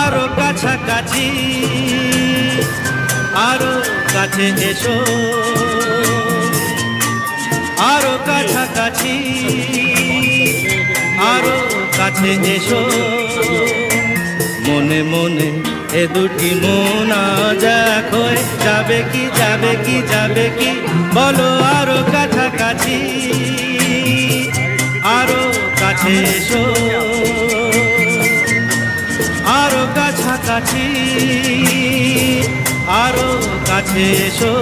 আরো কাছাকাছি, আরো কাছে এসো, আরো কাছাকাছি, আরো কাছে এসো। মনে মনে এ দুটি মন আজ এক হয়ে যাবে কি, যাবে কি, যাবে কি, বলো আরো কাছাকাছি, আরো কাছে এসো, আরো কাছাকাছি, আরো কাছে এসো।